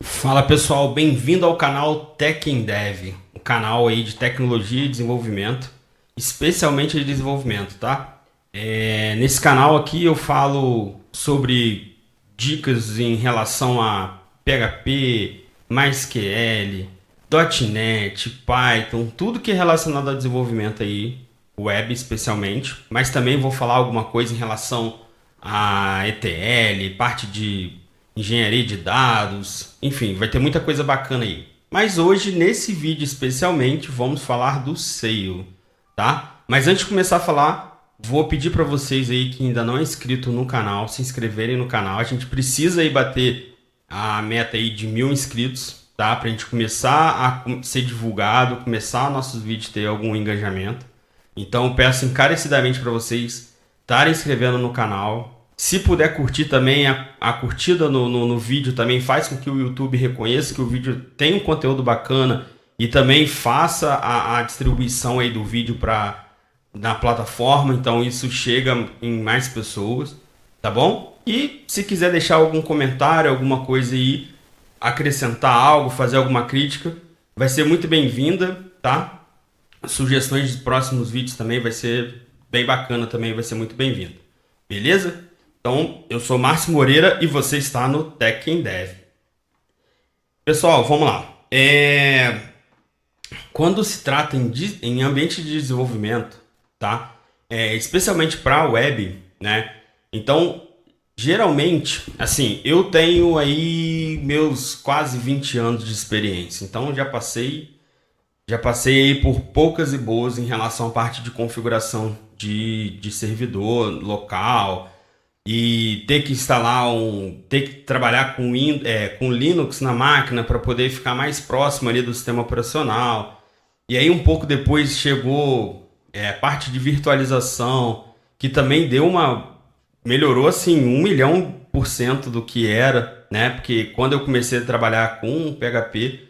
Fala pessoal, bem-vindo ao canal Tech in Dev, o canal aí de tecnologia e desenvolvimento, especialmente de desenvolvimento, tá? Nesse canal aqui eu falo sobre dicas em relação a PHP, MySQL, .NET, Python, tudo que é relacionado ao desenvolvimento aí, web especialmente, mas também vou falar alguma coisa em relação a ETL, parte de engenharia de dados, enfim, vai ter muita coisa bacana aí. Mas hoje, nesse vídeo especialmente, vamos falar do SEO, tá? Mas antes de começar a falar, vou pedir para vocês aí que ainda não é inscrito no canal, se inscreverem no canal. A gente precisa aí bater a meta aí de 1000 inscritos, tá? Pra gente começar a ser divulgado, começar nossos vídeos ter algum engajamento. Então eu peço encarecidamente para vocês estarem inscrevendo no canal. Se puder curtir também, a curtida no vídeo também faz com que o YouTube reconheça que o vídeo tem um conteúdo bacana e também faça a distribuição aí do vídeo na plataforma, então isso chega em mais pessoas, tá bom? E se quiser deixar algum comentário, alguma coisa aí, acrescentar algo, fazer alguma crítica, vai ser muito bem-vinda, tá? Sugestões de próximos vídeos também vai ser bem bacana, também vai ser muito bem-vindo. Beleza? Então, eu sou Márcio Moreira e você está no Tech in Dev. Pessoal, vamos lá. Quando se trata em ambiente de desenvolvimento, tá? Especialmente para a web, né? Então, geralmente, assim, eu tenho aí meus quase 20 anos de experiência. Então, já passei aí por poucas e boas em relação à parte de configuração de servidor local e ter que ter que trabalhar com Linux na máquina para poder ficar mais próximo ali do sistema operacional. E aí um pouco depois chegou a parte de virtualização, que também melhorou assim 1.000.000% do que era, né? Porque quando eu comecei a trabalhar com PHP,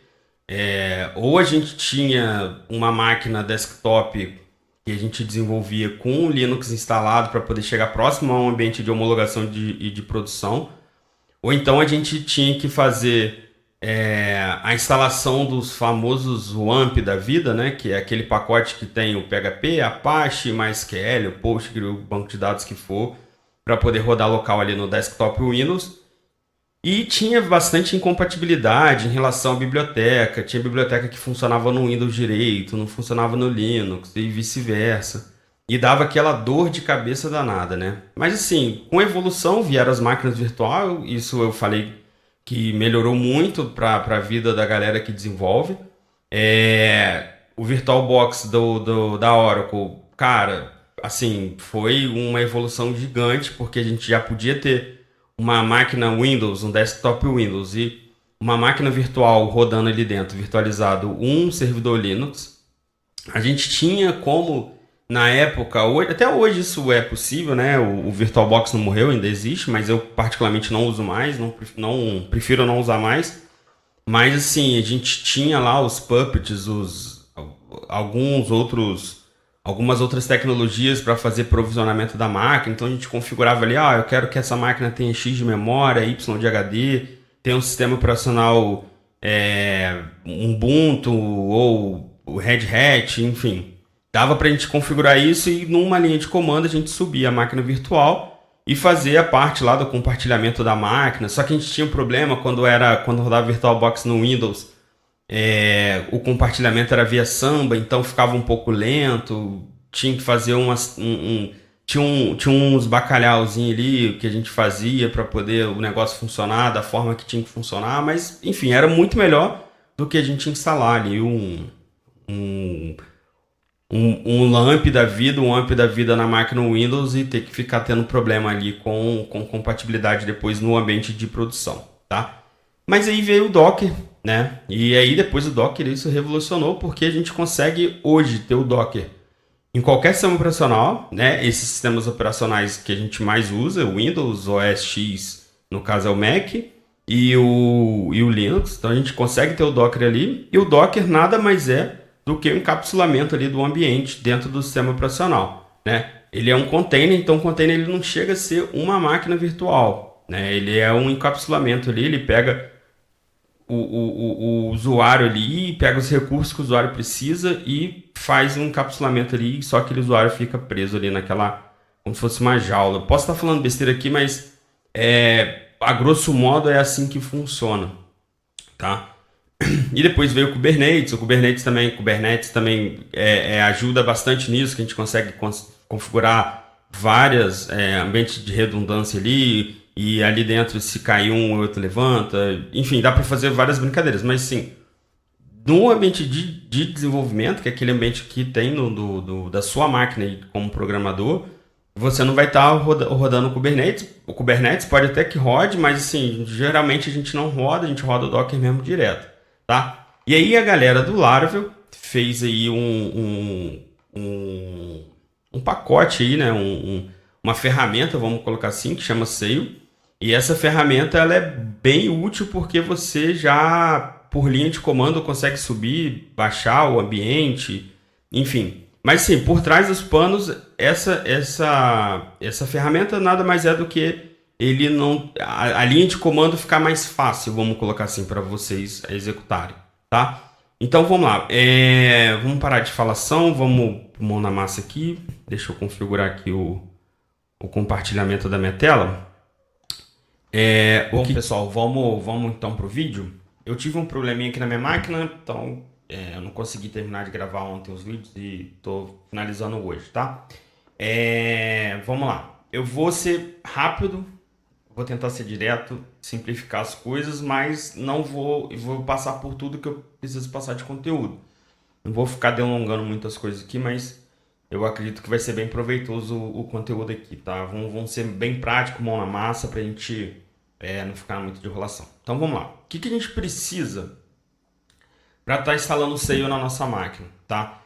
ou a gente tinha uma máquina desktop que a gente desenvolvia com o Linux instalado para poder chegar próximo a um ambiente de homologação e de produção, ou então a gente tinha que fazer a instalação dos famosos WAMP da vida, né? Que é aquele pacote que tem o PHP, Apache, MySQL, o Postgre, o banco de dados que for, para poder rodar local ali no desktop Windows. E tinha bastante incompatibilidade em relação à biblioteca. Tinha biblioteca que funcionava no Windows direito, não funcionava no Linux e vice-versa. E dava aquela dor de cabeça danada, né? Mas assim, com a evolução vieram as máquinas virtuais. Isso eu falei que melhorou muito para a vida da galera que desenvolve. O VirtualBox da Oracle, cara, assim, foi uma evolução gigante, porque a gente já podia ter uma máquina Windows, um desktop Windows e uma máquina virtual rodando ali dentro, virtualizado, um servidor Linux. A gente tinha como, na época, até hoje isso é possível, né? O VirtualBox não morreu, ainda existe, mas eu particularmente não uso mais, prefiro não usar mais. Mas assim, a gente tinha lá os puppets, algumas outras tecnologias para fazer provisionamento da máquina. Então a gente configurava ali, eu quero que essa máquina tenha X de memória, Y de HD, tenha um sistema operacional Ubuntu ou o Red Hat, enfim. Dava para a gente configurar isso e numa linha de comando a gente subia a máquina virtual e fazia a parte lá do compartilhamento da máquina. Só que a gente tinha um problema quando rodava VirtualBox no Windows. O compartilhamento era via Samba, então ficava um pouco lento. Tinha que fazer tinha uns bacalhauzinhos ali que a gente fazia para poder o negócio funcionar da forma que tinha que funcionar, mas enfim, era muito melhor do que a gente instalar ali um LAMP da vida, um AMP da vida na máquina Windows e ter que ficar tendo problema ali com compatibilidade depois no ambiente de produção, tá? Mas aí veio o Docker, né? E aí depois o Docker isso revolucionou, porque a gente consegue hoje ter o Docker em qualquer sistema operacional, né? Esses sistemas operacionais que a gente mais usa, o Windows, OS X, no caso é o Mac, e o Linux. Então a gente consegue ter o Docker ali, e o Docker nada mais é do que o encapsulamento ali do ambiente dentro do sistema operacional, né? Ele é um container, então o container ele não chega a ser uma máquina virtual, né? Ele é um encapsulamento ali, ele pega o usuário ali, pega os recursos que o usuário precisa e faz um encapsulamento ali, só que aquele usuário fica preso ali naquela, como se fosse uma jaula. Posso estar falando besteira aqui, mas a grosso modo é assim que funciona, tá? E depois veio o Kubernetes também ajuda bastante nisso, que a gente consegue configurar várias ambientes de redundância ali, e ali dentro se cair um, o outro levanta, enfim, dá para fazer várias brincadeiras, mas sim, no ambiente de desenvolvimento, que é aquele ambiente que tem da sua máquina aí como programador, você não vai estar rodando o Kubernetes. O Kubernetes pode até que rode, mas assim, geralmente a gente não roda, a gente roda o Docker mesmo direto, tá? E aí a galera do Laravel fez aí um pacote aí, né? Uma ferramenta, vamos colocar assim, que chama Sail. E essa ferramenta ela é bem útil porque você já, por linha de comando, consegue subir, baixar o ambiente, enfim. Mas sim, por trás dos panos, essa ferramenta nada mais é do que ele não a linha de comando ficar mais fácil, vamos colocar assim, para vocês executarem, tá? Então vamos lá, vamos parar de falação, vamos mão na massa aqui, deixa eu configurar aqui o compartilhamento da minha tela. Bom, pessoal, vamos então pro vídeo. Eu tive um probleminha aqui na minha máquina, então eu não consegui terminar de gravar ontem os vídeos e tô finalizando hoje, tá? Vamos lá. Eu vou ser rápido, vou tentar ser direto, simplificar as coisas, mas não vou passar por tudo que eu preciso passar de conteúdo. Não vou ficar delongando muitas coisas aqui, mas eu acredito que vai ser bem proveitoso o conteúdo aqui, tá? Vamos ser bem prático, mão na massa, pra gente não ficar muito de enrolação. Então vamos lá. O que a gente precisa para estar instalando o Sail na nossa máquina, tá?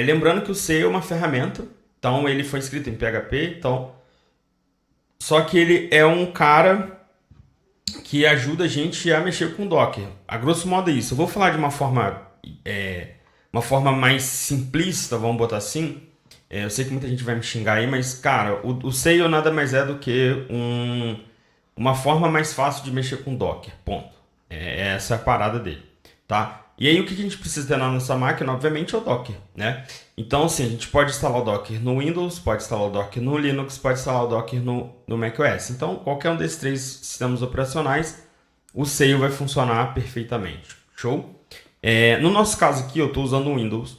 Lembrando que o Sail é uma ferramenta, então ele foi escrito em PHP, então só que ele é um cara que ajuda a gente a mexer com Docker. A grosso modo é isso. Eu vou falar de uma forma mais simplista, vamos botar assim. Eu sei que muita gente vai me xingar aí, mas cara, o Sail nada mais é do que uma forma mais fácil de mexer com Docker, ponto. Essa é a parada dele, tá? E aí o que a gente precisa ter na nossa máquina, obviamente, é o Docker, né? Então, assim, a gente pode instalar o Docker no Windows, pode instalar o Docker no Linux, pode instalar o Docker no macOS. Então, qualquer um desses três sistemas operacionais, o Sail vai funcionar perfeitamente. Show? No nosso caso aqui, eu estou usando o Windows,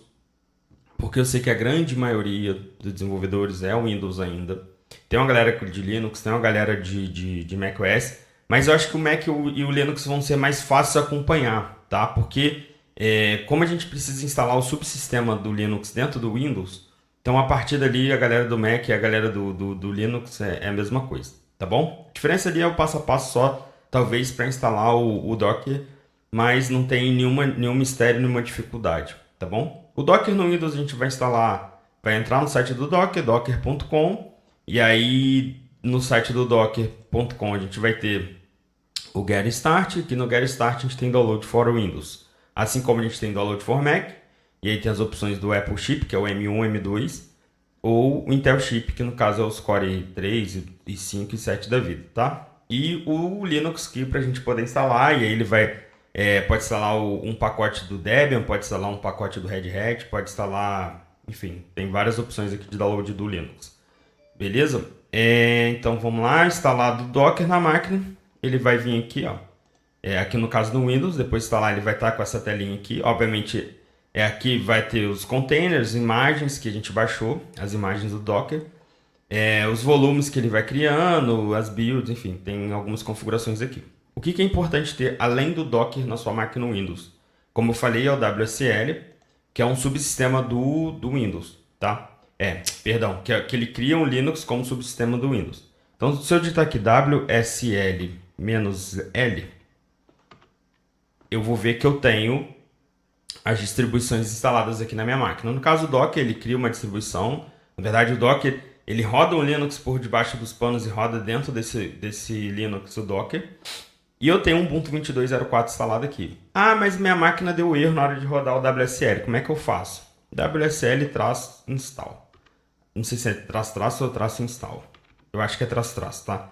porque eu sei que a grande maioria dos desenvolvedores é o Windows ainda. Tem uma galera de Linux, tem uma galera de macOS, mas eu acho que o Mac e o Linux vão ser mais fáceis de acompanhar, tá? Porque como a gente precisa instalar o subsistema do Linux dentro do Windows, então a partir dali a galera do Mac e a galera do Linux é a mesma coisa, tá bom? A diferença ali é o passo a passo só, talvez, para instalar o Docker, mas não tem nenhum mistério, nenhuma dificuldade, tá bom? O Docker no Windows a gente vai instalar, vai entrar no site do Docker, docker.com, e aí no site do docker.com a gente vai ter o Get Start, que no Get Start a gente tem Download for Windows, assim como a gente tem Download for Mac, e aí tem as opções do Apple Chip, que é o M1, M2, ou o Intel Chip, que no caso é os Core 3, e 5 e 7 da vida, tá? E o Linux Key para a gente poder instalar, e aí ele vai pode instalar um pacote do Debian, pode instalar um pacote do Red Hat, pode instalar, enfim, tem várias opções aqui de download do Linux. Beleza? Então vamos lá, instalado o Docker na máquina, ele vai vir aqui, ó. Aqui no caso do Windows, depois de instalar ele vai estar com essa telinha aqui. Obviamente, aqui vai ter os containers, imagens que a gente baixou, as imagens do Docker, os volumes que ele vai criando, as builds, enfim, tem algumas configurações aqui. O que é importante ter além do Docker na sua máquina Windows? Como eu falei, é o WSL, que é um subsistema do Windows, tá? Perdão, que ele cria um Linux como subsistema do Windows. Então, se eu digitar aqui WSL-L, eu vou ver que eu tenho as distribuições instaladas aqui na minha máquina. No caso do Docker, ele cria uma distribuição. Na verdade, o Docker, ele roda um Linux por debaixo dos panos e roda dentro desse Linux o Docker. E eu tenho um Ubuntu 22.04 instalado aqui. Ah, mas minha máquina deu erro na hora de rodar o WSL. Como é que eu faço? WSL-install. Não sei se é traço ou traço install. Eu acho que é traço, tá?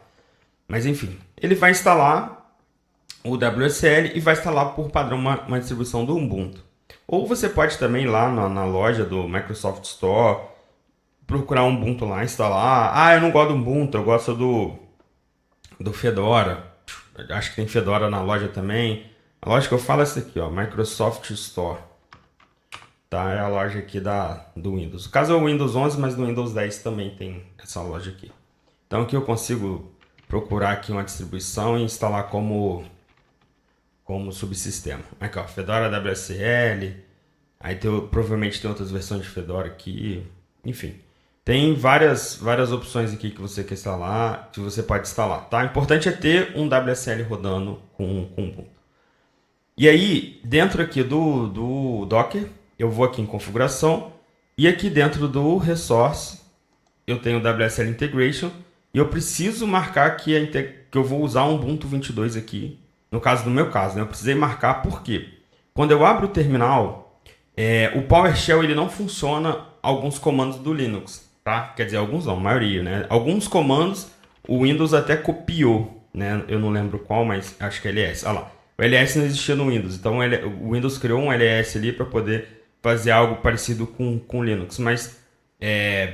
Mas enfim, ele vai instalar o WSL e vai instalar por padrão uma distribuição do Ubuntu. Ou você pode também ir lá na loja do Microsoft Store, procurar um Ubuntu lá, instalar. Ah, eu não gosto do Ubuntu, eu gosto do Fedora. Acho que tem Fedora na loja também. A loja que eu falo é essa aqui, ó, Microsoft Store. Tá? É a loja aqui do Windows. No caso é o Windows 11, mas no Windows 10 também tem essa loja aqui. Então aqui eu consigo procurar aqui uma distribuição e instalar como subsistema. Aqui, ó, Fedora WSL. Aí provavelmente tem outras versões de Fedora aqui. Enfim, tem várias opções aqui que você quer instalar, que você pode instalar, tá? O importante é ter um WSL rodando com Ubuntu. E aí, dentro aqui do Docker, eu vou aqui em configuração e aqui dentro do resource eu tenho o WSL Integration e eu preciso marcar que eu vou usar um Ubuntu 22 aqui. No meu caso, né? Eu precisei marcar porque quando eu abro o terminal, o PowerShell ele não funciona alguns comandos do Linux, tá? Quer dizer, alguns não, a maioria, né? Alguns comandos o Windows até copiou, né? Eu não lembro qual, mas acho que é LS. Olha lá, o LS não existia no Windows, então o Windows criou um LS ali para poder fazer algo parecido com Linux, mas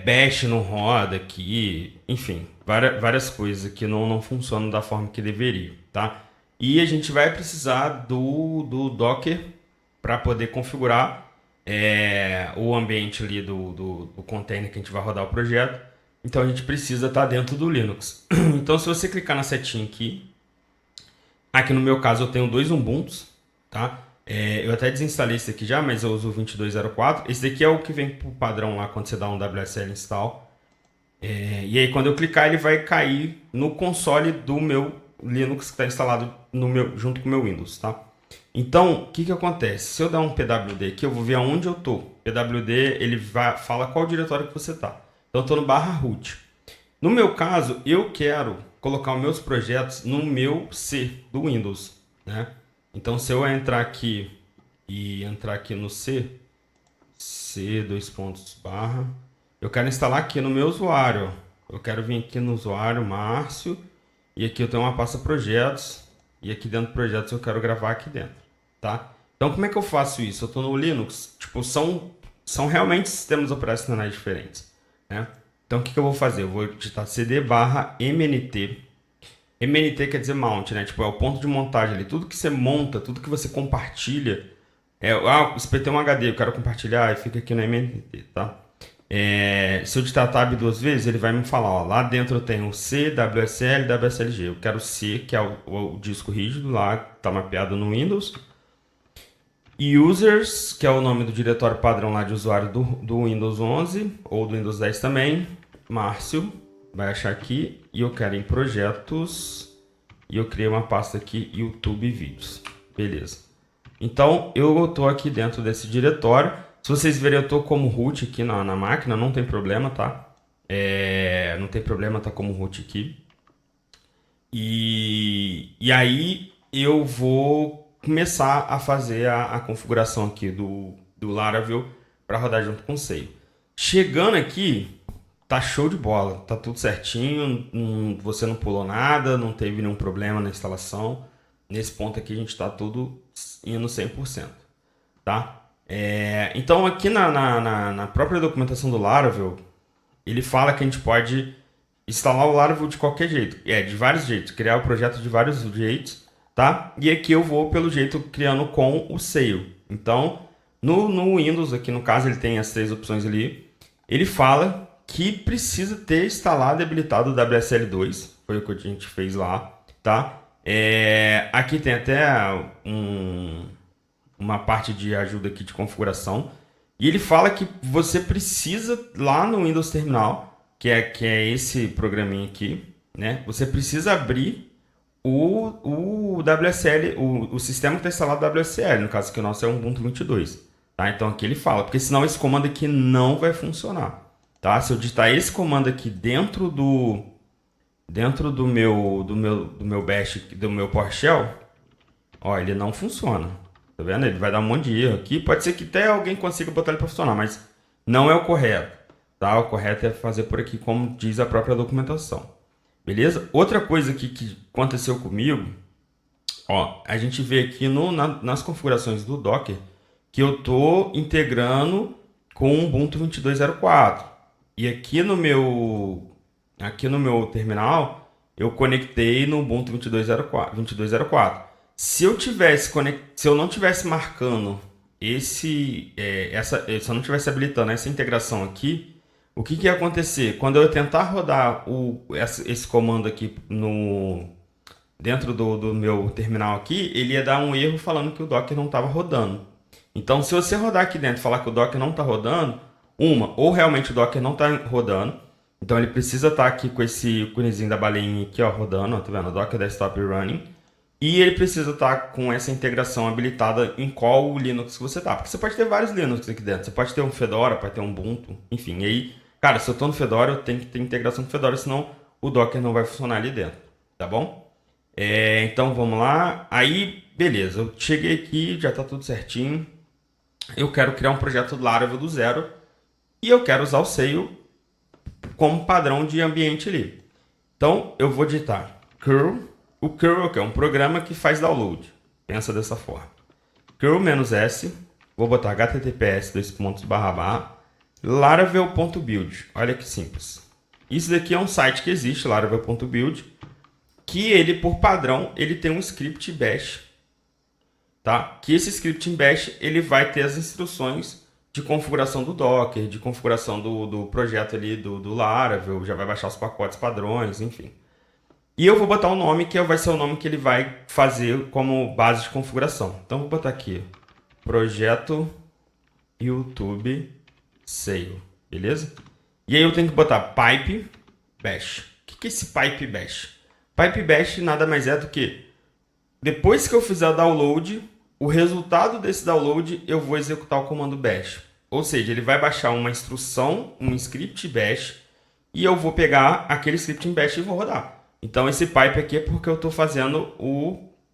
Bash não roda aqui, enfim, várias coisas que não funcionam da forma que deveria, tá? E a gente vai precisar do Docker para poder configurar o ambiente ali do container que a gente vai rodar o projeto. Então a gente precisa estar dentro do Linux. Então se você clicar na setinha aqui no meu caso eu tenho 2 Ubuntus, tá? Eu até desinstalei esse aqui já, mas eu uso o 2204. Esse daqui é o que vem por padrão lá quando você dá um WSL install. E aí quando eu clicar ele vai cair no console do meu Linux que está instalado junto com o meu Windows, tá? Então, o que acontece? Se eu dar um pwd aqui, eu vou ver aonde eu tô. pwd, ele fala qual diretório que você tá. Então, eu tô no /root. No meu caso, eu quero colocar os meus projetos no meu C do Windows, né? Então, se eu entrar aqui e entrar aqui no C, /, eu quero instalar aqui no meu usuário. Eu quero vir aqui no usuário, Márcio, e aqui eu tenho uma pasta projetos, e aqui dentro do projetos eu quero gravar aqui dentro, tá? Então, como é que eu faço isso? Eu estou no Linux, tipo, são realmente sistemas operacionais diferentes, né? Então, o que eu vou fazer? Eu vou digitar cd/mnt. MNT quer dizer mount, né? Tipo, é o ponto de montagem ali. Tudo que você monta, tudo que você compartilha. Espetei um HD, eu quero compartilhar e fica aqui no MNT, tá? Se eu digitar tab 2 vezes, ele vai me falar, ó, lá dentro eu tenho C, WSL, WSLG. Eu quero C, que é o disco rígido lá, tá mapeado no Windows. E users, que é o nome do diretório padrão lá de usuário do Windows 11, ou do Windows 10 também. Márcio, vai achar aqui, e eu quero em projetos, e eu criei uma pasta aqui, YouTube Vídeos. Beleza. Então, eu estou aqui dentro desse diretório. Se vocês verem, eu estou como root aqui na máquina, não tem problema, tá? Não tem problema tá como root aqui. E aí, eu vou começar a fazer a configuração aqui do Laravel para rodar junto com o Sail. Chegando aqui, tá show de bola, tá tudo certinho, você não pulou nada, não teve nenhum problema na instalação. Nesse ponto aqui a gente tá tudo indo 100%, tá? Então aqui na própria documentação do Laravel, ele fala que a gente pode instalar o Laravel de qualquer jeito, de vários jeitos, criar o projeto de vários jeitos, tá? E aqui eu vou pelo jeito criando com o Sail. Então no Windows, aqui no caso ele tem as 3 opções ali, ele fala que precisa ter instalado e habilitado o WSL2, foi o que a gente fez lá, tá? Aqui tem até uma parte de ajuda aqui de configuração, e ele fala que você precisa lá no Windows Terminal, que é esse programinha aqui, né? Você precisa abrir o WSL, o sistema que está instalado WSL, no caso que o nosso é o Ubuntu 22, tá? Então aqui ele fala, porque senão esse comando aqui não vai funcionar. Tá? Se eu digitar esse comando aqui dentro do meu bash, do meu PowerShell, ó, ele não funciona. Tá vendo? Ele vai dar um monte de erro aqui. Pode ser que até alguém consiga botar ele para funcionar, mas não é o correto. Tá? O correto é fazer por aqui, como diz a própria documentação. Beleza? Outra coisa aqui que aconteceu comigo Ó, a gente vê aqui nas configurações do Docker que eu tô integrando com o Ubuntu 22.04. E aqui no meu terminal, eu conectei no Ubuntu 22.04. Se eu não tivesse marcando se eu não tivesse habilitando essa integração aqui, o que ia acontecer? Quando eu tentar rodar esse comando aqui dentro do meu terminal aqui, ele ia dar um erro falando que o Docker não estava rodando. Então, se você rodar aqui dentro e falar que o Docker não está rodando, ou realmente o Docker não está rodando, então ele precisa estar aqui com esse íconezinho da baleinha aqui, ó, rodando, ó, tá vendo? Docker Desktop Running. E ele precisa estar com essa integração habilitada em qual Linux que você tá. Porque você pode ter vários Linux aqui dentro. Você pode ter um Fedora, pode ter um Ubuntu, enfim. E aí, cara, se eu tô no Fedora, eu tenho que ter integração com o Fedora, senão o Docker não vai funcionar ali dentro, tá bom? Então vamos lá. Aí, beleza. Eu cheguei aqui, já tá tudo certinho. Eu quero criar um projeto Laravel do zero e eu quero usar o Sail como padrão de ambiente ali. Então eu vou digitar curl. O curl é um programa que faz download. Pensa dessa forma. Curl-s, vou botar https://laravel.build. Olha que simples. Isso daqui é um site que existe, laravel.build, que ele, por padrão, ele tem um script bash, tá? Que esse script em bash, ele vai ter as instruções de configuração do Docker, de configuração do projeto ali do Laravel, já vai baixar os pacotes padrões, enfim. E eu vou botar um nome que vai ser o nome que ele vai fazer como base de configuração. Então vou botar aqui, projeto YouTube Sail, beleza? E aí eu tenho que botar pipe bash. O que é esse pipe bash? Pipe bash nada mais é do que, depois que eu fizer o download, o resultado desse download eu vou executar o comando bash. Ou seja, ele vai baixar uma instrução, um script bash, e eu vou pegar aquele script em bash e vou rodar. Então esse pipe aqui é porque eu estou fazendo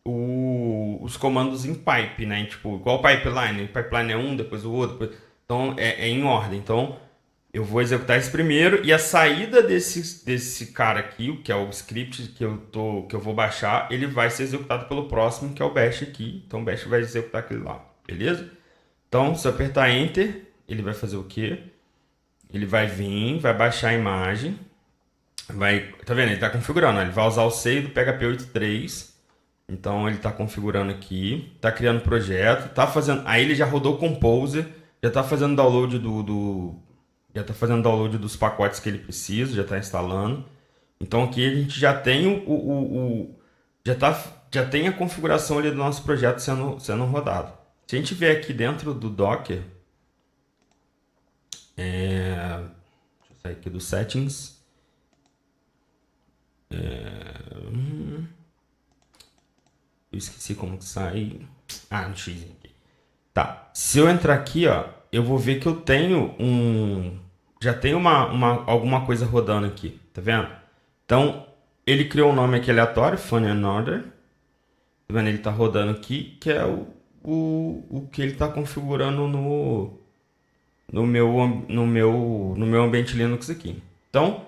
os comandos em pipe, né? Tipo, igual pipeline. O pipeline é um, depois o outro. Então é em ordem. Então eu vou executar esse primeiro e a saída desse cara aqui, que é o script que eu vou baixar, ele vai ser executado pelo próximo, que é o bash aqui. Então o bash vai executar aquele lá, beleza? Então se eu apertar Enter, ele vai fazer o quê? Ele vai vir, vai baixar a imagem. Tá vendo? Ele tá configurando. Ele vai usar o SEI do PHP 8.3. Então ele tá configurando aqui, tá criando projeto, tá fazendo. Aí ele já rodou o Composer, já tá fazendo download já tá fazendo download dos pacotes que ele precisa, já tá instalando. Então aqui a gente já tem já tem a configuração ali do nosso projeto sendo rodado. Se a gente vier aqui dentro do Docker, deixa eu sair aqui do Settings. Eu esqueci como que sai. No X aqui. Tá. Se eu entrar aqui, ó, eu vou ver que eu tenho já tem alguma coisa rodando aqui. Tá vendo? Então, ele criou um nome aqui aleatório, Funny Another. Tá vendo? Ele tá rodando aqui, que é o que ele tá configurando no meu ambiente Linux aqui. Então,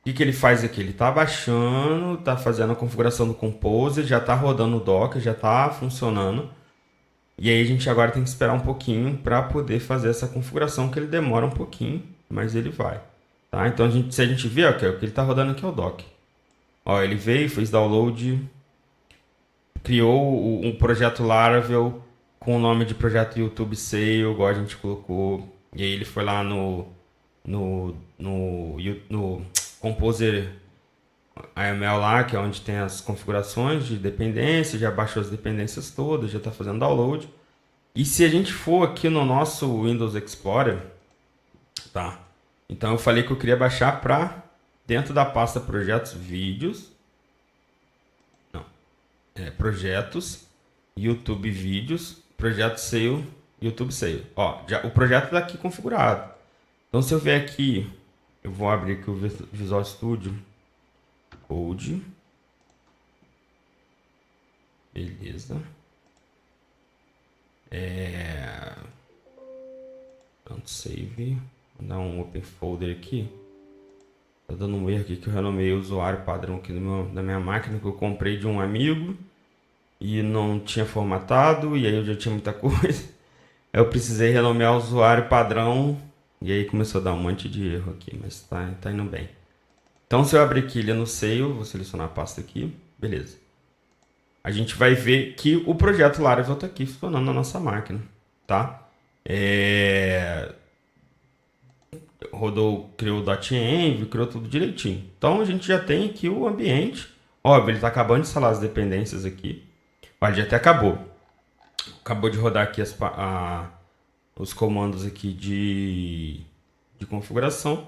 o que ele faz aqui? Ele está baixando, está fazendo a configuração do Composer, já está rodando o Docker, já está funcionando. E aí a gente agora tem que esperar um pouquinho para poder fazer essa configuração, que ele demora um pouquinho, mas ele vai. Tá? Então se a gente ver, okay, o que ele está rodando aqui é o Docker. Ó, ele veio, fez download, criou um projeto Laravel com o nome de projeto YouTube Sail, igual a gente colocou. E aí ele foi lá no Composer AML lá, que é onde tem as configurações de dependência, já baixou as dependências todas, já está fazendo download. E se a gente for aqui no nosso Windows Explorer, tá? Então eu falei que eu queria baixar para dentro da pasta projetos vídeos. Não. Projetos, YouTube vídeos, projeto Sail, YouTube Sail. Ó, o projeto está aqui configurado. Então se eu vier aqui, eu vou abrir aqui o Visual Studio Code. Beleza. Pronto, save. Vou dar um open folder aqui. Tá dando um erro aqui que eu renomeei o usuário padrão aqui da minha máquina, que eu comprei de um amigo. e não tinha formatado, e aí eu já tinha muita coisa. Eu precisei renomear o usuário padrão, e aí começou a dar um monte de erro aqui, mas tá indo bem. Então, se eu abrir aqui ele no Sail, vou selecionar a pasta aqui, beleza. A gente vai ver que o projeto Laravel está aqui funcionando na nossa máquina, tá? Rodou, criou o .env, criou tudo direitinho. Então, a gente já tem aqui o ambiente. Óbvio, ele está acabando de instalar as dependências aqui. Olha, já até acabou. Acabou de rodar aqui os comandos aqui de configuração.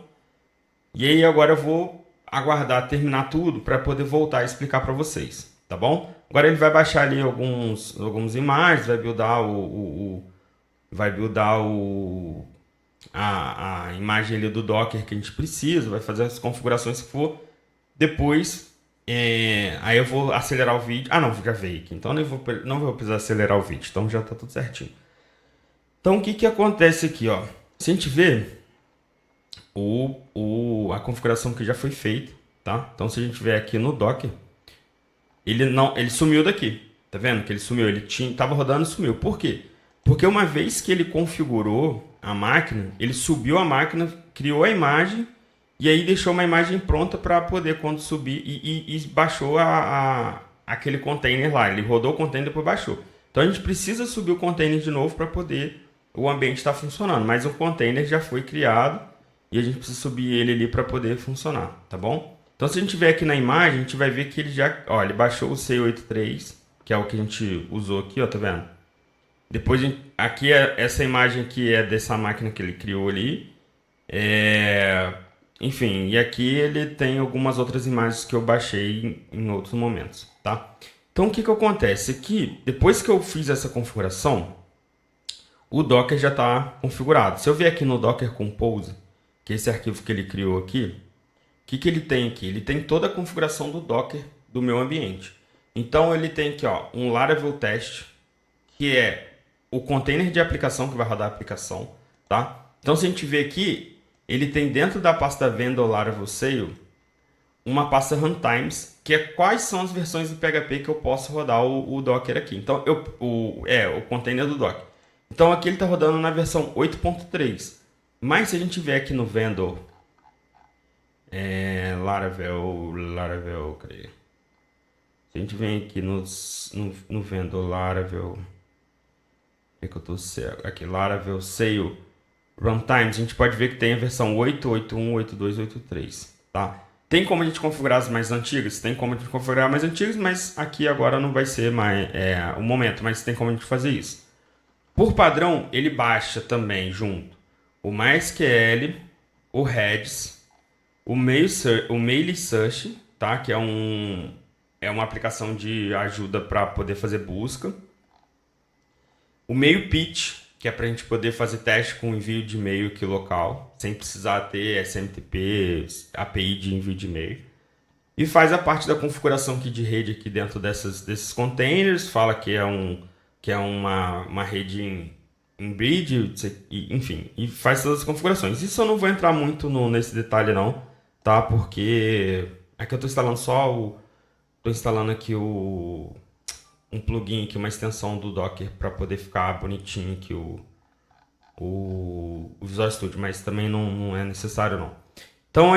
E aí agora eu vou aguardar terminar tudo para poder voltar a explicar para vocês, tá bom? Agora ele vai baixar ali algumas imagens, vai buildar a imagem ali do Docker que a gente precisa, vai fazer as configurações que for. Depois, aí eu vou acelerar o vídeo. Ah, não, já veio aqui, então não vou precisar acelerar o vídeo, então já está tudo certinho. Então o que acontece aqui, ó? Se a gente ver a configuração que já foi feita, tá? Então se a gente ver aqui no Docker, ele sumiu daqui, tá vendo? Que ele sumiu, tava rodando e sumiu. Por quê? Porque uma vez que ele configurou a máquina, ele subiu a máquina, criou a imagem e aí deixou uma imagem pronta para poder quando subir e baixou aquele container lá. Ele rodou o container e depois baixou. Então a gente precisa subir o container de novo para poder o ambiente estar funcionando. Mas o container já foi criado e a gente precisa subir ele ali para poder funcionar, tá bom? Então se a gente ver aqui na imagem, a gente vai ver que ele já, ó, ele baixou o C83, que é o que a gente usou aqui, ó, tá vendo? Depois aqui essa imagem aqui é dessa máquina que ele criou ali. Enfim, e aqui ele tem algumas outras imagens que eu baixei em outros momentos, tá? Então o que acontece? Aqui, depois que eu fiz essa configuração, o Docker já está configurado. Se eu vier aqui no Docker Compose, que é esse arquivo que ele criou aqui, o que ele tem aqui? Ele tem toda a configuração do Docker do meu ambiente. Então ele tem aqui, ó, um Laravel test, que é o container de aplicação que vai rodar a aplicação, tá? Então se a gente ver aqui, ele tem dentro da pasta vendor Laravel Sail uma pasta runtimes, que é quais são as versões do PHP que eu posso rodar o Docker aqui. Então o container do Docker. Então aqui ele está rodando na versão 8.3. Mas se a gente vier aqui no vendor Laravel, cadê? Se a gente vem aqui no vendor Laravel, que eu tô cego? Aqui, Laravel Sail Runtimes, a gente pode ver que tem a versão 8, 8.1, 8.2, 8.3, tá? Tem como a gente configurar as mais antigas? Tem como a gente configurar as mais antigas, mas aqui agora não vai ser mais o momento, mas tem como a gente fazer isso. Por padrão, ele baixa também junto o MySQL, o Redis, o Mail Search, tá? Que é uma aplicação de ajuda para poder fazer busca. O Mail Pitch, que é para a gente poder fazer teste com envio de e-mail aqui local, sem precisar ter SMTP, API de envio de e-mail. E faz a parte da configuração aqui de rede aqui dentro desses containers, fala que é uma rede em bridge, enfim, e faz todas as configurações. Isso eu não vou entrar muito nesse detalhe não, tá? Porque aqui eu estou instalando aqui um plugin aqui, uma extensão do Docker para poder ficar bonitinho aqui o Visual Studio, mas também não é necessário não. Então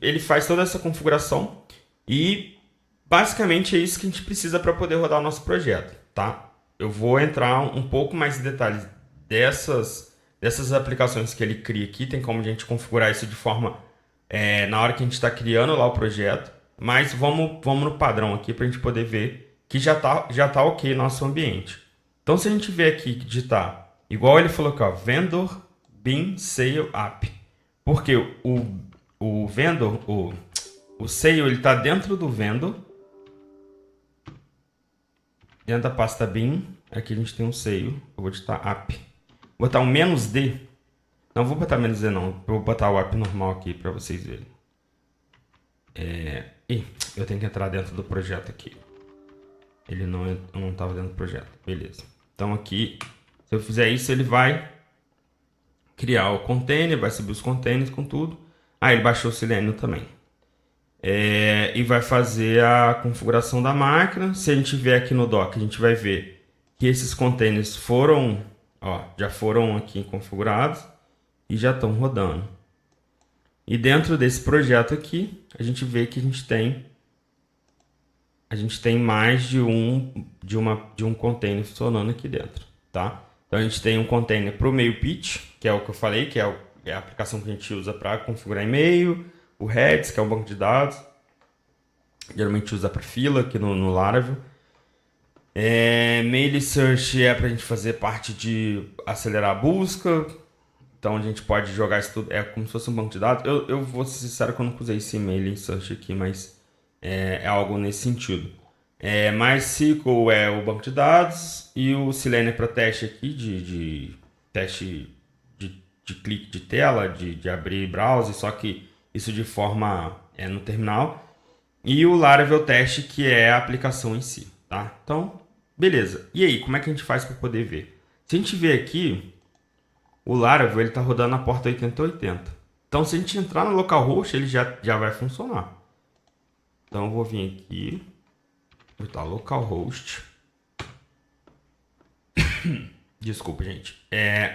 ele faz toda essa configuração e basicamente é isso que a gente precisa para poder rodar o nosso projeto, tá? Eu vou entrar um pouco mais em detalhes dessas aplicações que ele cria aqui, tem como a gente configurar isso de forma na hora que a gente está criando lá o projeto, mas vamos no padrão aqui para a gente poder ver que já tá ok nosso ambiente. Então se a gente ver aqui que digitar, igual ele falou aqui, ó, vendor bin sail app, porque o vendor, o sail, ele está dentro do vendor, dentro da pasta bin. Aqui a gente tem um sail, eu vou digitar app, vou botar um "-d", não vou botar "-d" não, vou botar o app normal aqui para vocês verem. Eu tenho que entrar dentro do projeto aqui. Ele não estava dentro do projeto, beleza. Então aqui, se eu fizer isso, ele vai criar o container, vai subir os containers com tudo. Ele baixou o Selenium também. e vai fazer a configuração da máquina. Se a gente vier aqui no dock, a gente vai ver que esses containers foram, já foram aqui configurados e já estão rodando. E dentro desse projeto aqui, a gente vê que a gente tem mais de um container funcionando aqui dentro, tá? Então a gente tem um container para o e-mail pitch, que é o que eu falei, que é a aplicação que a gente usa para configurar e-mail, o Redis, que é um banco de dados, geralmente usa para fila aqui no Laravel. Mail Search é para a gente fazer parte de acelerar a busca. Então a gente pode jogar isso tudo, é como se fosse um banco de dados. Eu vou ser sincero que eu não usei esse Mail Search aqui, mas é algo nesse sentido. MySQL é o banco de dados e o Selenium para teste aqui, de teste de clique de tela, de abrir browser, só que isso de forma no terminal. E o Laravel Teste, que é a aplicação em si, tá? Então, beleza. E aí, como é que a gente faz para poder ver? Se a gente ver aqui, o Laravel ele está rodando na porta 8080. Então, se a gente entrar no localhost, ele já vai funcionar. Então, eu vou vir aqui, vou botar localhost. Desculpa, gente.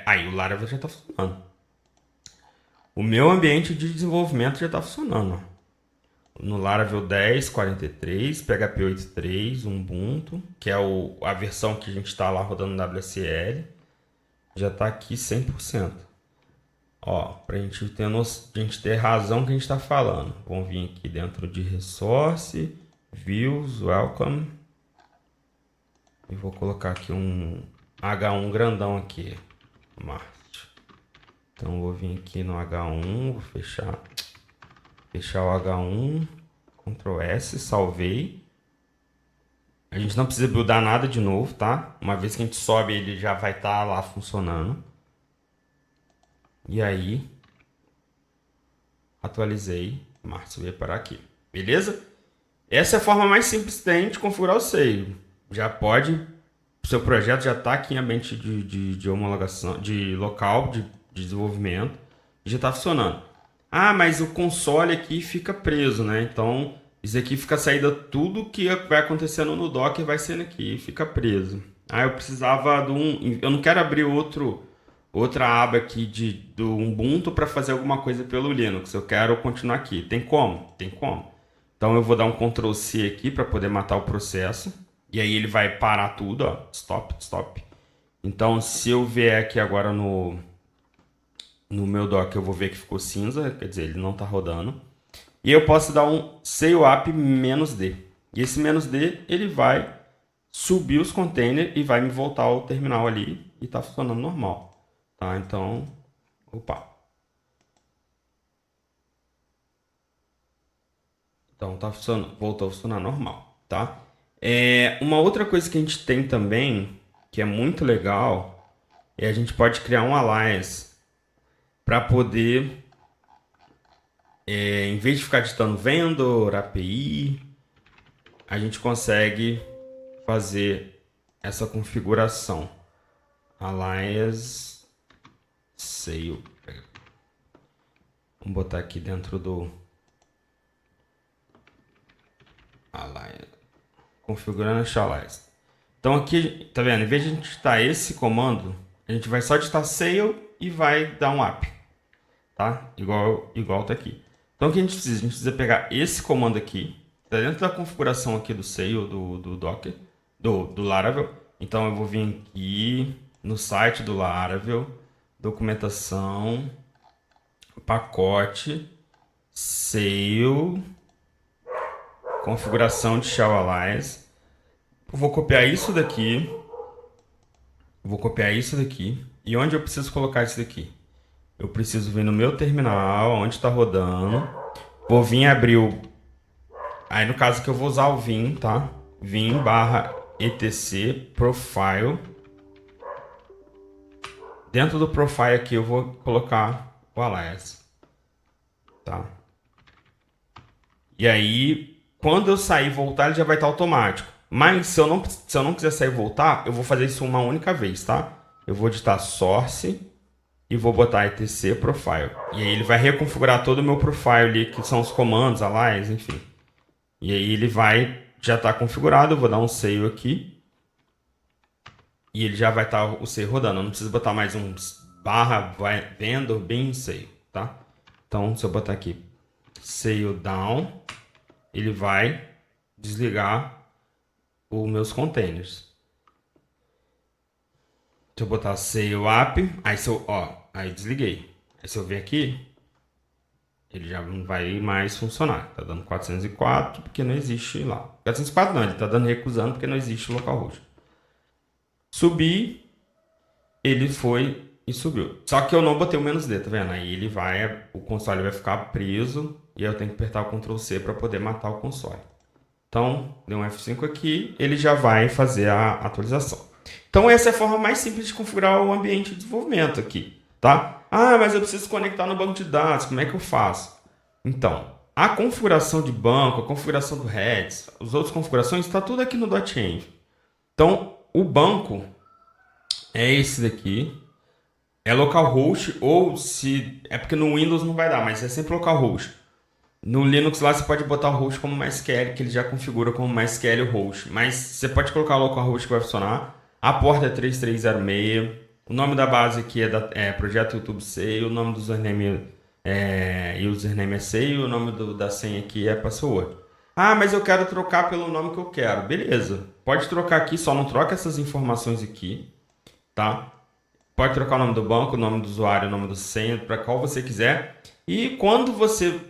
Aí, o Laravel já está funcionando. O meu ambiente de desenvolvimento já está funcionando. No Laravel 10.43, PHP 8.3, Ubuntu, que é a versão que a gente está lá rodando no WSL, já está aqui 100%. Para a gente ter razão que a gente está falando. Vamos vir aqui dentro de Resource, Views, Welcome. E vou colocar aqui um H1 grandão aqui, Marte. Então vou vir aqui no H1, vou fechar o H1, Ctrl S, salvei. A gente não precisa buildar nada de novo, tá? Uma vez que a gente sobe, ele já vai estar lá funcionando. E aí, atualizei, Márcio veio parar aqui. Beleza? Essa é a forma mais simples que tem de configurar o Sail. Já pode, seu projeto já está aqui em ambiente de homologação, de local, de desenvolvimento, já está funcionando. Mas o console aqui fica preso, né? Então, isso aqui fica saída, tudo que vai acontecendo no Docker vai sendo aqui, fica preso. Eu precisava eu não quero abrir outra aba aqui do Ubuntu para fazer alguma coisa pelo Linux. Eu quero continuar aqui. Tem como? Tem como. Então, eu vou dar um Ctrl C aqui para poder matar o processo. E aí ele vai parar tudo, Stop, stop. Então, se eu vier aqui agora no meu Docker, eu vou ver que ficou cinza, quer dizer, ele não está rodando. E eu posso dar um sail-up -d. E esse -d, ele vai subir os containers e vai me voltar ao terminal ali e está funcionando normal. Tá? Então, Então, tá funcionando, voltou a funcionar normal, tá? Uma outra coisa que a gente tem também, que é muito legal, a gente pode criar um alliance para poder, em vez de ficar digitando vendor, API, a gente consegue fazer essa configuração. Alliance Sail. Vamos botar aqui dentro do Alliance. Configurando a Alliance. Então aqui, tá vendo? Em vez de a gente digitar esse comando, a gente vai só digitar Sail e vai dar um app. Tá? Igual tá aqui. Então o que a gente precisa? A gente precisa pegar esse comando aqui, tá dentro da configuração aqui do Sail, do Docker, do Laravel. Então eu vou vir aqui no site do Laravel, documentação, pacote, Sail, configuração de Shell Alliance. Eu vou copiar isso daqui. E onde eu preciso colocar isso daqui? Eu preciso vir no meu terminal, onde está rodando. Vou vir abrir Aí no caso que eu vou usar o Vim, tá? Vim /etc profile. Dentro do profile aqui eu vou colocar o Alliance. Tá? E aí, quando eu sair e voltar, ele já vai estar automático. Mas se eu não quiser sair e voltar, eu vou fazer isso uma única vez, tá? Eu vou digitar source e vou botar etc profile. E aí ele vai reconfigurar todo o meu profile ali, que são os comandos, alias, enfim. E aí ele vai, já está configurado, eu vou dar um save aqui. E ele já vai estar o save rodando. Eu não preciso botar mais um barra vendor bin save, tá? Então, se eu botar aqui save down, ele vai desligar os meus containers. Se eu botar save up, aí se eu, aí desliguei. Aí se eu ver aqui, ele já não vai mais funcionar. Tá dando 404 porque não existe lá. 404 não, ele tá dando recusando porque não existe localhost. Subi, ele foi e subiu. Só que eu não botei o "-d", tá vendo? Aí ele vai, o console vai ficar preso e eu tenho que apertar o Ctrl C para poder matar o console. Então, deu um F5 aqui, ele já vai fazer a atualização. Então, essa é a forma mais simples de configurar o ambiente de desenvolvimento aqui, tá? Ah, mas eu preciso conectar no banco de dados, como é que eu faço? Então, a configuração de banco, a configuração do Redis, as outras configurações, está tudo aqui no .env. Então, o banco é esse daqui, é localhost, ou se... É porque no Windows não vai dar, mas é sempre localhost. No Linux lá você pode botar o host como MySQL, que ele já configura como MySQL o host. Mas você pode colocar o localhost que vai funcionar. A porta é 3306. O nome da base aqui é Projeto YouTube C. O nome do username é C. E o nome da senha aqui é password. Ah, mas eu quero trocar pelo nome que eu quero. Beleza. Pode trocar aqui, só não troca essas informações aqui, tá? Pode trocar o nome do banco, o nome do usuário, o nome do senha, para qual você quiser. E quando você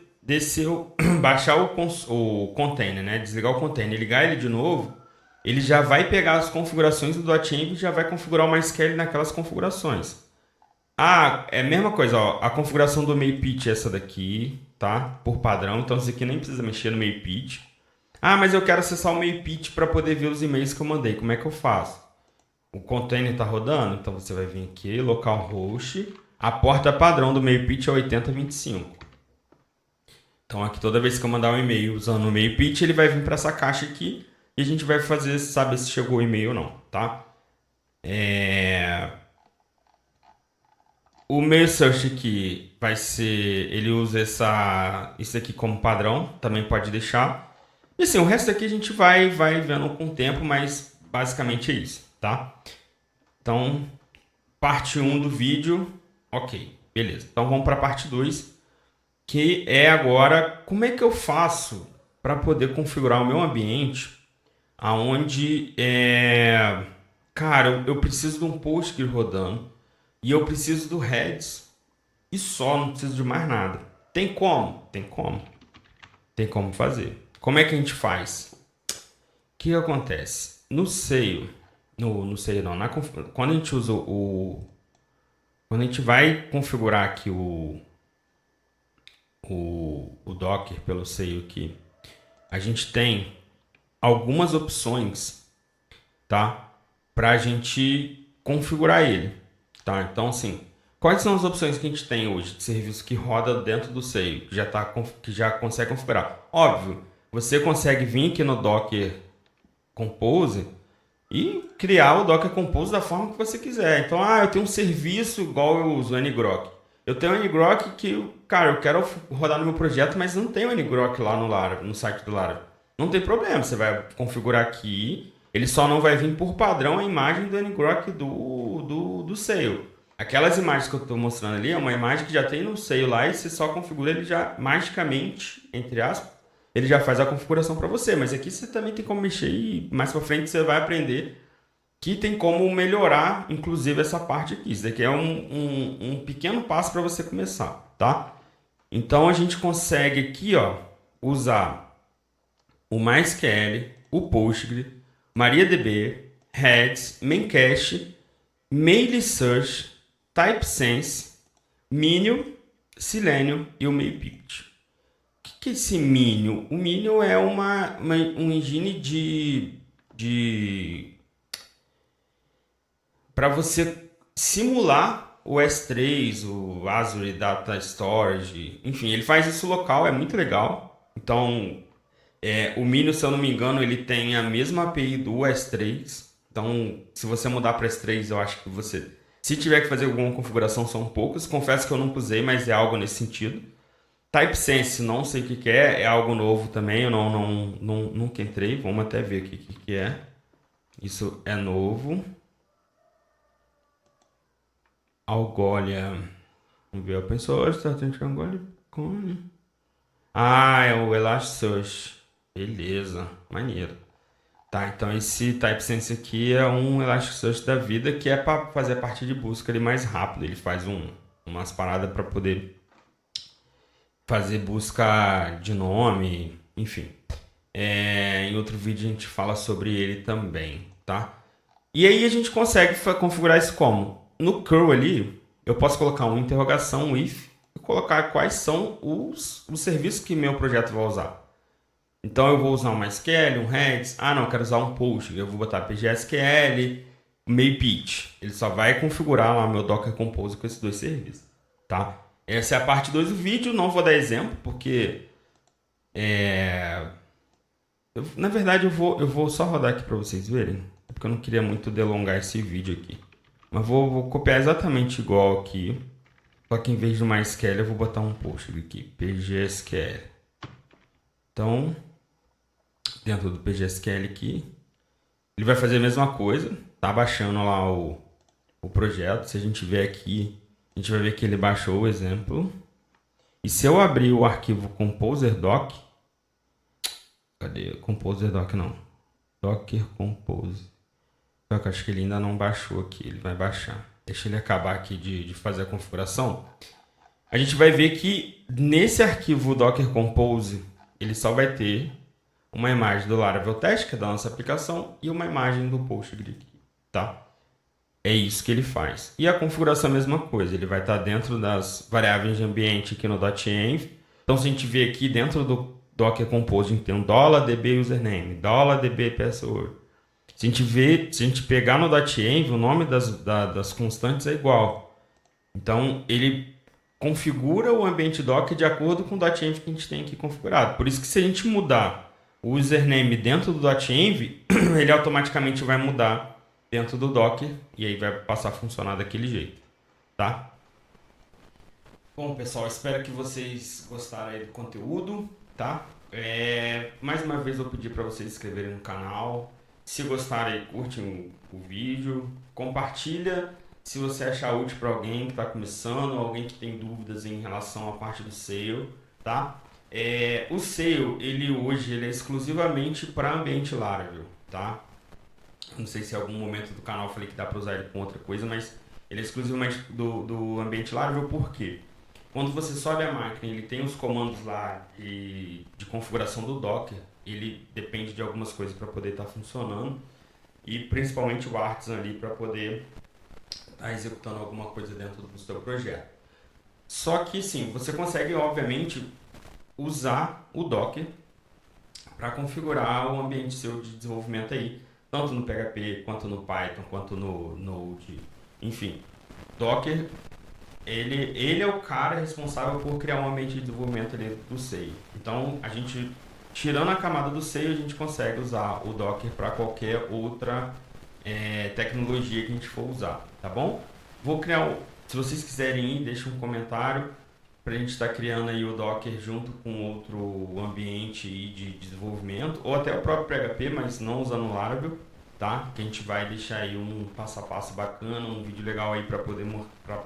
baixar o container, né? Desligar o container e ligar ele de novo, ele já vai pegar as configurações do .env e já vai configurar o MySQL naquelas configurações. Ah, é a mesma coisa, ó, a configuração do mail pitch é essa daqui, tá? Por padrão, então isso aqui nem precisa mexer no mail pitch. Ah, mas eu quero acessar o mail pitch para poder ver os e-mails que eu mandei. Como é que eu faço? O container está rodando, então você vai vir aqui, localhost, a porta padrão do mail pitch é 8025. Então aqui toda vez que eu mandar um e-mail usando o mail pitch, ele vai vir para essa caixa aqui e a gente vai saber se chegou o e-mail ou não, tá? O mail search aqui vai ser, ele usa isso aqui como padrão, também pode deixar. E assim, o resto aqui a gente vai vendo com o tempo, mas basicamente é isso, tá? Então, parte 1 do vídeo, ok, beleza. Então vamos para a parte 2. Que é agora como é que eu faço para poder configurar o meu ambiente aonde cara, eu preciso de um Postgre rodando e eu preciso do Redis e só, não preciso de mais nada. Tem como? Tem como. Tem como fazer. Como é que a gente faz? O que acontece? No Seio, no Seio não, quando a gente usa quando a gente vai configurar aqui o Docker pelo Seio aqui, a gente tem algumas opções, tá? Para a gente configurar ele, tá? Então, assim, quais são as opções que a gente tem hoje de serviço que roda dentro do Seio, que já consegue configurar? Óbvio, você consegue vir aqui no Docker Compose e criar o Docker Compose da forma que você quiser. Então, eu tenho um serviço igual eu uso o ngrok. Eu tenho o ngrok que, cara, eu quero rodar no meu projeto, mas não tem o ngrok lá no site do Laravel. Não tem problema, você vai configurar aqui, ele só não vai vir por padrão a imagem do ngrok do Sail. Aquelas imagens que eu estou mostrando ali é uma imagem que já tem no Sail lá e você só configura ele já magicamente, entre aspas, ele já faz a configuração para você. Mas aqui você também tem como mexer e mais para frente você vai aprender que tem como melhorar, inclusive, essa parte aqui. Isso daqui é um pequeno passo para você começar, tá? Então, a gente consegue aqui, ó, usar o MySQL, o Postgre, MariaDB, Redis, Memcache, Mail-Search, TypeSense, Minion, Selenium e o MailPitch. O que é esse Minion? O Minion é um engine para você simular o S3, o Azure Data Storage, enfim, ele faz isso local, é muito legal. Então, o Minion, se eu não me engano, ele tem a mesma API do S3. Então, se você mudar para S3, eu acho que você Se tiver que fazer alguma configuração, são poucas. Confesso que eu nunca usei, mas é algo nesse sentido. TypeSense, não sei o que é algo novo também, eu nunca entrei. Vamos até ver aqui o que é. Isso é novo. Algolia. Vamos ver, open source, Algolia. Ah, é o Elasticsearch. Beleza, maneiro. Tá, então esse TypeSense aqui é um Elasticsearch da vida que é para fazer a parte de busca ali mais rápido. Ele faz umas paradas para poder fazer busca de nome, enfim. Em outro vídeo a gente fala sobre ele também, tá? E aí a gente consegue configurar isso como? No curl ali, eu posso colocar uma interrogação, um if, e colocar quais são os serviços que meu projeto vai usar. Então eu vou usar um MySQL, um Redis. Ah, não, eu quero usar um Post. Eu vou botar PGSQL, Mailpitch. Ele só vai configurar lá meu Docker Compose com esses dois serviços, tá? Essa é a parte 2 do vídeo. Não vou dar exemplo, porque na verdade eu vou só rodar aqui para vocês verem, porque eu não queria muito delongar esse vídeo aqui. Mas vou copiar exatamente igual aqui. Só que em vez do MySQL eu vou botar um Post aqui, PGSQL. Então, dentro do PGSQL aqui, ele vai fazer a mesma coisa. Tá baixando lá o projeto. Se a gente ver aqui, a gente vai ver que ele baixou o exemplo. E se eu abrir o arquivo composer.doc, cadê? Composer.doc não. Docker Compose. Só que eu acho que ele ainda não baixou aqui. Ele vai baixar. Deixa ele acabar aqui de fazer a configuração. A gente vai ver que nesse arquivo Docker Compose, ele só vai ter uma imagem do Laravel Test, que é da nossa aplicação, e uma imagem do Postgre aqui, tá? É isso que ele faz. E a configuração é a mesma coisa. Ele vai estar dentro das variáveis de ambiente aqui no .env. Então, se a gente vê aqui dentro do Docker Compose, a gente tem um $db username, $db password. Se a gente pegar no .env, o nome das constantes é igual. Então, ele configura o ambiente Docker de acordo com o .env que a gente tem aqui configurado. Por isso que se a gente mudar o username dentro do .env, ele automaticamente vai mudar dentro do Docker e aí vai passar a funcionar daquele jeito, tá? Bom, pessoal, espero que vocês gostaram aí do conteúdo, tá? Mais uma vez eu pedi para vocês se inscreverem no canal. Se gostarem, curte o vídeo, compartilha se você achar útil para alguém que está começando, alguém que tem dúvidas em relação à parte do SEO, tá? O SEO, hoje ele é exclusivamente para ambiente Laravel, tá? Não sei se em algum momento do canal eu falei que dá para usar ele com outra coisa, mas ele é exclusivamente do ambiente Laravel. Por quê? Quando você sobe a máquina, ele tem os comandos lá de configuração do Docker, ele depende de algumas coisas para poder estar funcionando, e principalmente o artisan ali para poder estar executando alguma coisa dentro do seu projeto. Só que sim, você consegue obviamente usar o Docker para configurar o ambiente seu de desenvolvimento aí, tanto no PHP, quanto no Python, quanto no Node, enfim. Docker, ele é o cara responsável por criar um ambiente de desenvolvimento ali do SEO. Então, a gente, tirando a camada do SEO, a gente consegue usar o Docker para qualquer outra tecnologia que a gente for usar, tá bom? Vou criar, se vocês quiserem ir, deixa um comentário para a gente estar criando aí o Docker junto com outro ambiente de desenvolvimento, ou até o próprio PHP, mas não usando o Laravel, tá? Que a gente vai deixar aí um passo a passo bacana, um vídeo legal aí para poder mostrar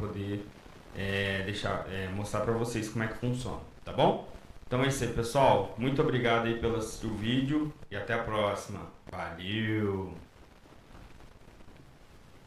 para vocês como é que funciona, tá bom? Então é isso aí, pessoal. Muito obrigado aí pelo assistir o vídeo e até a próxima. Valeu!